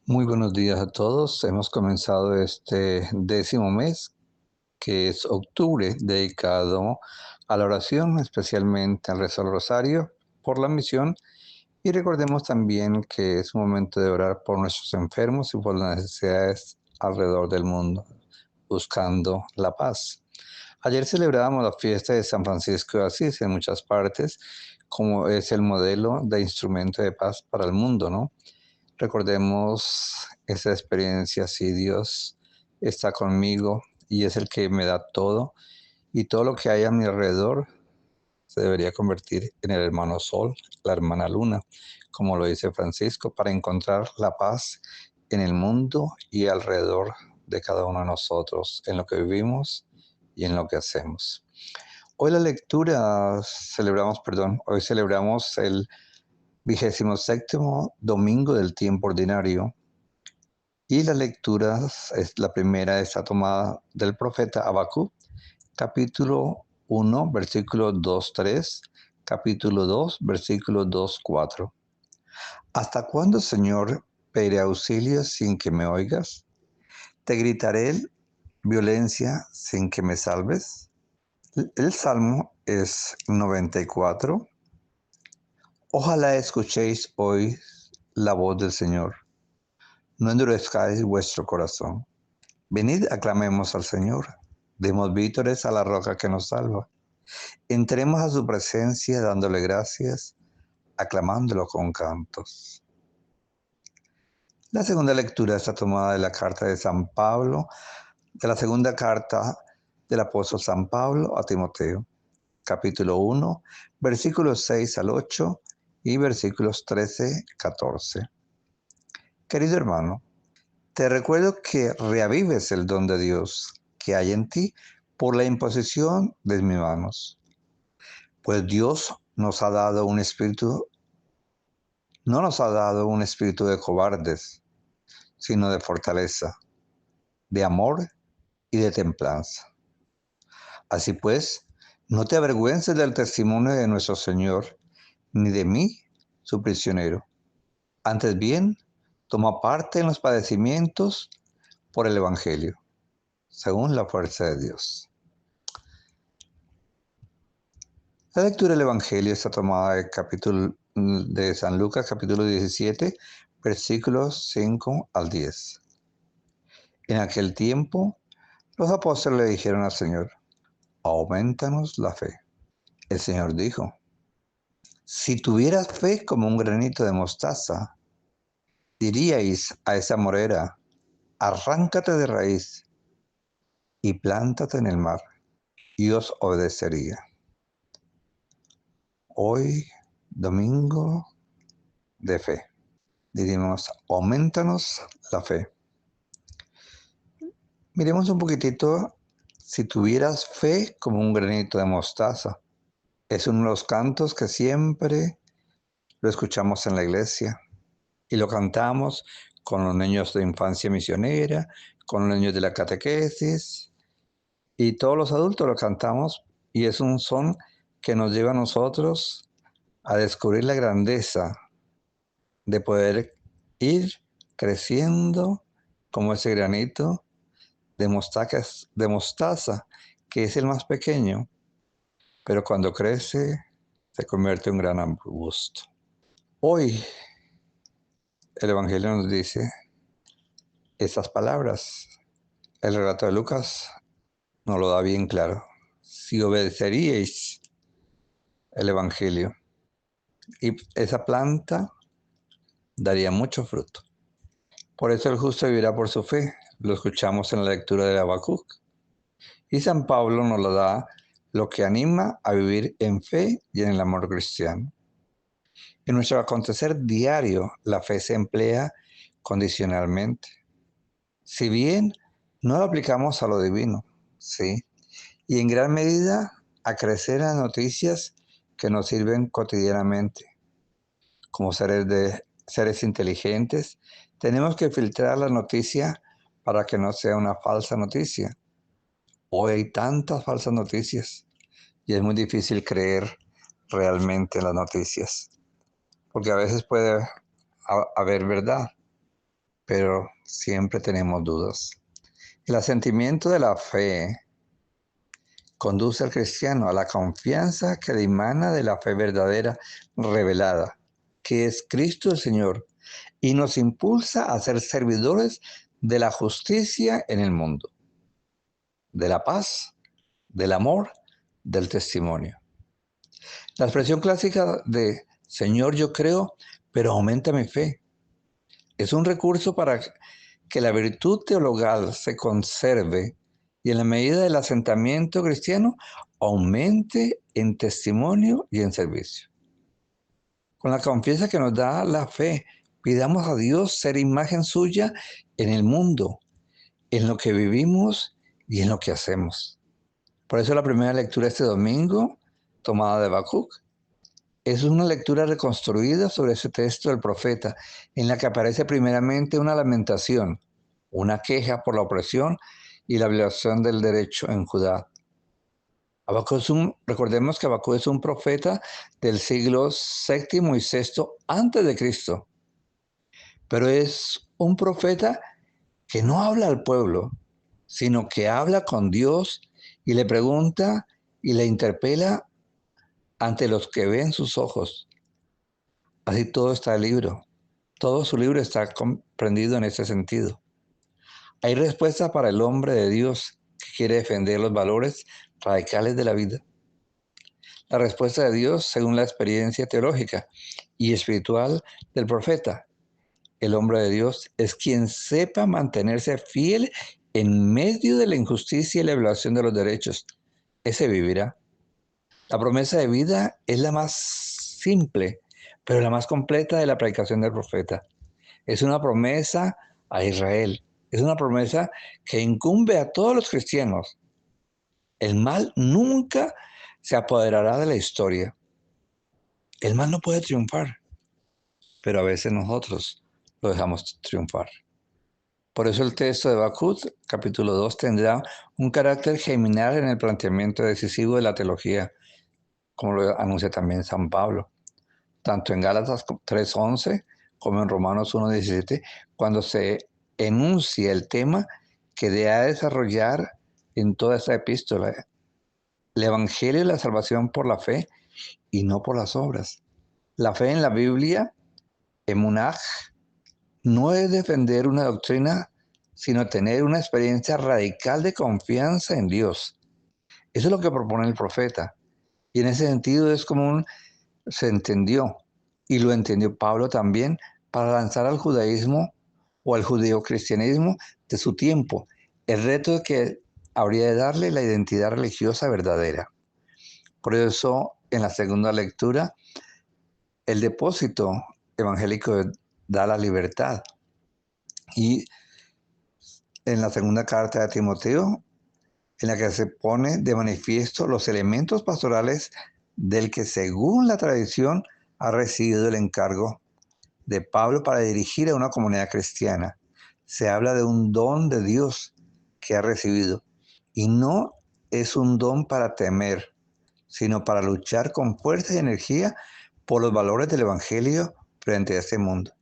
Muy buenos días a todos. Hemos comenzado este 10º mes, que es octubre, dedicado a la oración, especialmente al rezo del rosario por la misión. Y recordemos también que es un momento de orar por nuestros enfermos y por las necesidades alrededor del mundo, buscando la paz. Ayer celebrábamos la fiesta de San Francisco de Asís en muchas partes, como es el modelo de instrumento de paz para el mundo, ¿no? Recordemos esa experiencia, si Dios está conmigo y es el que me da todo, y todo lo que hay a mi alrededor se debería convertir en el hermano Sol, la hermana Luna, como lo dice Francisco, para encontrar la paz en el mundo y alrededor de cada uno de nosotros, en lo que vivimos y en lo que hacemos. Hoy celebramos el 27º domingo del tiempo ordinario. Y la lectura, la primera está tomada del profeta Habacuc, capítulo 1, versículo 2-3, capítulo 2, versículo 2-4. ¿Hasta cuándo, Señor, pediré auxilio sin que me oigas? ¿Te gritaré violencia sin que me salves? El salmo es 94. Ojalá escuchéis hoy la voz del Señor. No endurezcáis vuestro corazón. Venid, aclamemos al Señor. Demos vítores a la roca que nos salva. Entremos a su presencia dándole gracias, aclamándolo con cantos. La segunda lectura está tomada de la carta de San Pablo, de la segunda carta del apóstol San Pablo a Timoteo, capítulo 1, versículos 6-8 y versículos 13-14. Querido hermano, te recuerdo que reavives el don de Dios que hay en ti por la imposición de mis manos. Pues Dios nos ha dado un espíritu, no nos ha dado un espíritu de cobardes, sino de fortaleza, de amor y de templanza. Así pues, no te avergüences del testimonio de nuestro Señor, ni de mí, su prisionero. Antes bien, toma parte en los padecimientos por el Evangelio, según la fuerza de Dios. La lectura del Evangelio está tomada del capítulo de San Lucas, capítulo 17, versículos 5-10. En aquel tiempo, los apóstoles le dijeron al Señor: aumentanos la fe. El Señor dijo: si tuvieras fe como un granito de mostaza, diríais a esa morera: arráncate de raíz y plántate en el mar, y os obedecería. Hoy, domingo de fe, diríamos: aumentanos la fe. Miremos un poquitito, si tuvieras fe como un granito de mostaza. Es uno de los cantos que siempre lo escuchamos en la iglesia y lo cantamos con los niños de infancia misionera, con los niños de la catequesis, y todos los adultos lo cantamos, y es un son que nos lleva a nosotros a descubrir la grandeza de poder ir creciendo como ese granito de mostaza, que es el más pequeño, pero cuando crece se convierte en un gran arbusto. Hoy el Evangelio nos dice estas palabras. El relato de Lucas nos lo da bien claro. Si obedeceríais el Evangelio, y esa planta daría mucho fruto. Por eso el justo vivirá por su fe. Lo escuchamos en la lectura de Habacuc. Y San Pablo nos lo da, lo que anima a vivir en fe y en el amor cristiano. En nuestro acontecer diario, la fe se emplea condicionalmente. Si bien no lo aplicamos a lo divino, sí, y en gran medida a crecer en las noticias que nos sirven cotidianamente. Como seres inteligentes, tenemos que filtrar la noticia para que no sea una falsa noticia. Hoy hay tantas falsas noticias y es muy difícil creer realmente en las noticias, porque a veces puede haber verdad, pero siempre tenemos dudas. El asentimiento de la fe conduce al cristiano a la confianza que emana de la fe verdadera revelada, que es Cristo el Señor, y nos impulsa a ser servidores de la justicia en el mundo, de la paz, del amor, del testimonio. La expresión clásica de Señor, yo creo, pero aumenta mi fe, es un recurso para que la virtud teologal se conserve y en la medida del asentamiento cristiano aumente en testimonio y en servicio. Con la confianza que nos da la fe, pidamos a Dios ser imagen suya en el mundo, en lo que vivimos y en lo que hacemos. Por eso la primera lectura este domingo, tomada de Habacuc, es una lectura reconstruida sobre ese texto del profeta, en la que aparece primeramente una lamentación, una queja por la opresión y la violación del derecho en Judá. Recordemos que Habacuc es un profeta del siglo VII y VI antes de Cristo, pero es un profeta que no habla al pueblo, sino que habla con Dios y le pregunta y le interpela ante los que ven sus ojos. Así todo está el libro. Todo su libro está comprendido en ese sentido. Hay respuesta para el hombre de Dios que quiere defender los valores radicales de la vida. La respuesta de Dios según la experiencia teológica y espiritual del profeta. El hombre de Dios es quien sepa mantenerse fiel en medio de la injusticia y la violación de los derechos. Ese vivirá. La promesa de vida es la más simple, pero la más completa de la predicación del profeta. Es una promesa a Israel. Es una promesa que incumbe a todos los cristianos. El mal nunca se apoderará de la historia. El mal no puede triunfar, pero a veces nosotros lo dejamos triunfar. Por eso el texto de Habacuc, capítulo 2, tendrá un carácter geminal en el planteamiento decisivo de la teología, como lo anuncia también San Pablo, tanto en Gálatas 3:11 como en Romanos 1:17, cuando se enuncia el tema que debe desarrollar en toda esta epístola, el evangelio y la salvación por la fe y no por las obras. La fe en la Biblia, emunaj, no es defender una doctrina, sino tener una experiencia radical de confianza en Dios. Eso es lo que propone el profeta. Y en ese sentido es como se entendió, y lo entendió Pablo también, para lanzar al judaísmo o al judeocristianismo de su tiempo el reto que habría de darle la identidad religiosa verdadera. Por eso, en la segunda lectura, el depósito evangélico da la libertad. Y en la segunda carta de Timoteo, en la que se pone de manifiesto los elementos pastorales del que según la tradición ha recibido el encargo de Pablo para dirigir a una comunidad cristiana. Se habla de un don de Dios que ha recibido y no es un don para temer, sino para luchar con fuerza y energía por los valores del Evangelio frente a este mundo.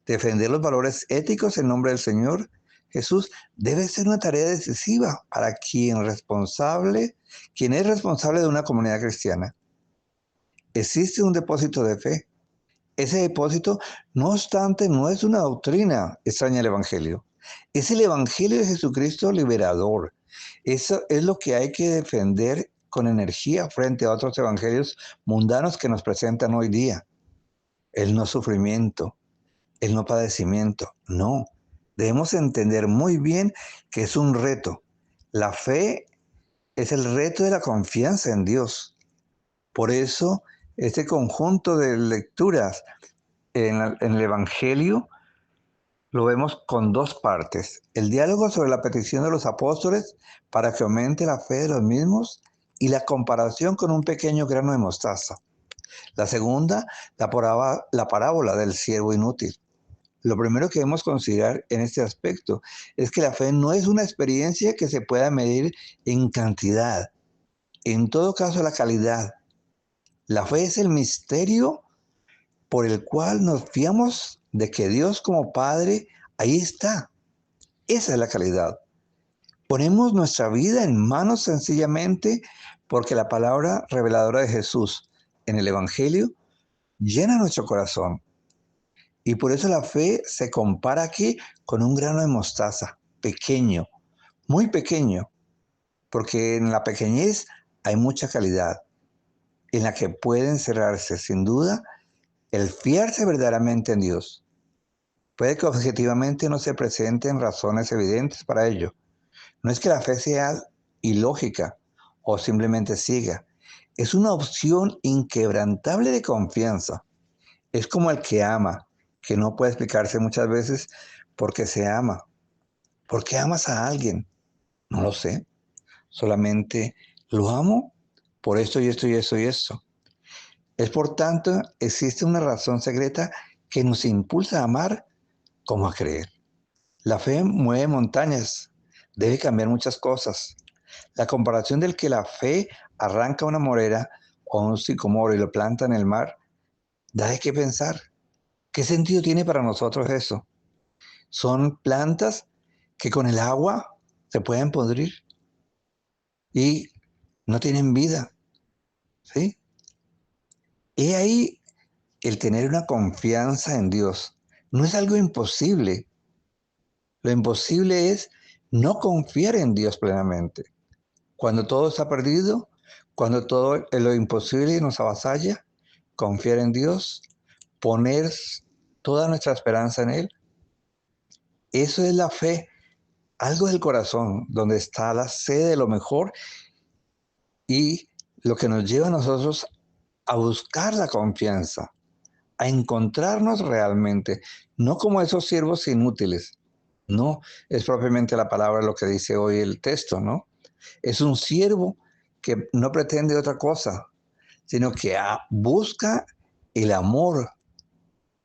Defender los valores éticos en nombre del Señor Jesús debe ser una tarea decisiva para quien es responsable de una comunidad cristiana. Existe un depósito de fe. Ese depósito, no obstante, no es una doctrina extraña al Evangelio. Es el Evangelio de Jesucristo liberador. Eso es lo que hay que defender con energía frente a otros evangelios mundanos que nos presentan hoy día. El no sufrimiento, el no padecimiento. No, debemos entender muy bien que es un reto. La fe es el reto de la confianza en Dios. Por eso, este conjunto de lecturas en el Evangelio lo vemos con dos partes. El diálogo sobre la petición de los apóstoles para que aumente la fe de los mismos y la comparación con un pequeño grano de mostaza. La segunda, la parábola del siervo inútil. Lo primero que debemos considerar en este aspecto es que la fe no es una experiencia que se pueda medir en cantidad, en todo caso la calidad. La fe es el misterio por el cual nos fiamos de que Dios como Padre Ahí está. Esa es la calidad. Ponemos nuestra vida en manos sencillamente porque la palabra reveladora de Jesús en el Evangelio llena nuestro corazón. Y por eso la fe se compara aquí con un grano de mostaza, pequeño, muy pequeño, porque en la pequeñez hay mucha calidad, en la que puede encerrarse sin duda el fiarse verdaderamente en Dios. Puede que objetivamente no se presenten razones evidentes para ello. No es que la fe sea ilógica o simplemente ciega. Es una opción inquebrantable de confianza. Es como el que ama, que no puede explicarse muchas veces por qué se ama. ¿Por qué amas a alguien? No lo sé. Solamente lo amo por esto y esto y esto y esto. Es por tanto, existe una razón secreta que nos impulsa a amar como a creer. La fe mueve montañas, debe cambiar muchas cosas. La comparación del que la fe arranca una morera o un sicomoro y lo planta en el mar, da de qué pensar. ¿Qué sentido tiene para nosotros eso? Son plantas que con el agua se pueden podrir y no tienen vida, ¿sí? Y ahí el tener una confianza en Dios. No es algo imposible. Lo imposible es no confiar en Dios plenamente. Cuando todo está perdido, cuando todo lo imposible nos avasalla, confiar en Dios, poner toda nuestra esperanza en Él, eso es la fe, algo del corazón, donde está la sede de lo mejor y lo que nos lleva a nosotros a buscar la confianza, a encontrarnos realmente, no como esos siervos inútiles. No, es propiamente la palabra lo que dice hoy el texto, ¿no? Es un siervo que no pretende otra cosa, sino que busca el amor,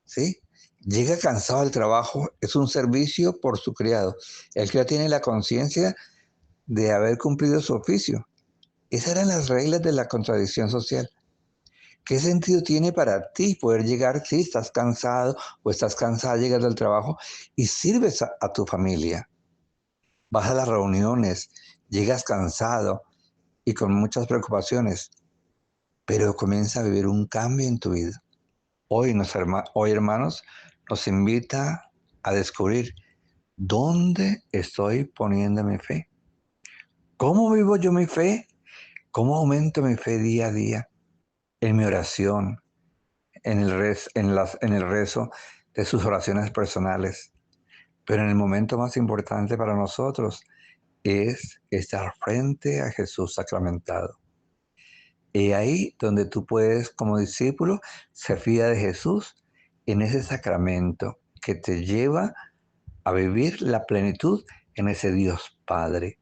¿sí? Llega cansado del trabajo, es un servicio por su criado. El criado tiene la conciencia de haber cumplido su oficio. Esas eran las reglas de la contradicción social. ¿Qué sentido tiene para ti poder llegar si estás cansado o estás cansada, llegas del trabajo y sirves a tu familia? Vas a las reuniones, llegas cansado y con muchas preocupaciones, pero comienza a vivir un cambio en tu vida. Hoy, hermanos, nos invita a descubrir dónde estoy poniendo mi fe. ¿Cómo vivo yo mi fe? ¿Cómo aumento mi fe día a día? En mi oración, en el rezo de sus oraciones personales. Pero en el momento más importante para nosotros es estar frente a Jesús sacramentado. Y ahí donde tú puedes, como discípulo, ser fiel de Jesús en ese sacramento que te lleva a vivir la plenitud en ese Dios Padre.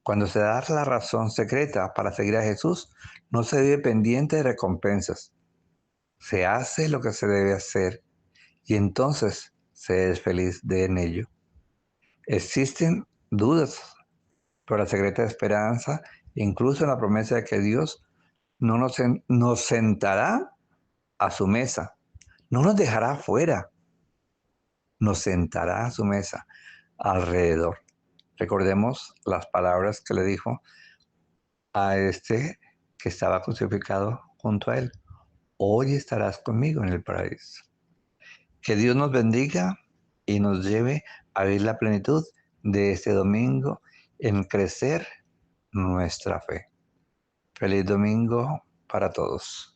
Cuando se da la razón secreta para seguir a Jesús, no se vive pendiente de recompensas. Se hace lo que se debe hacer y entonces se es feliz en ello. Existen dudas, pero la secreta esperanza, incluso en la promesa de que Dios no nos sentará a su mesa, no nos dejará fuera, nos sentará a su mesa alrededor. Recordemos las palabras que le dijo a este que estaba crucificado junto a él. Hoy estarás conmigo en el paraíso. Que Dios nos bendiga y nos lleve a vivir la plenitud de este domingo en crecer nuestra fe. Feliz domingo para todos.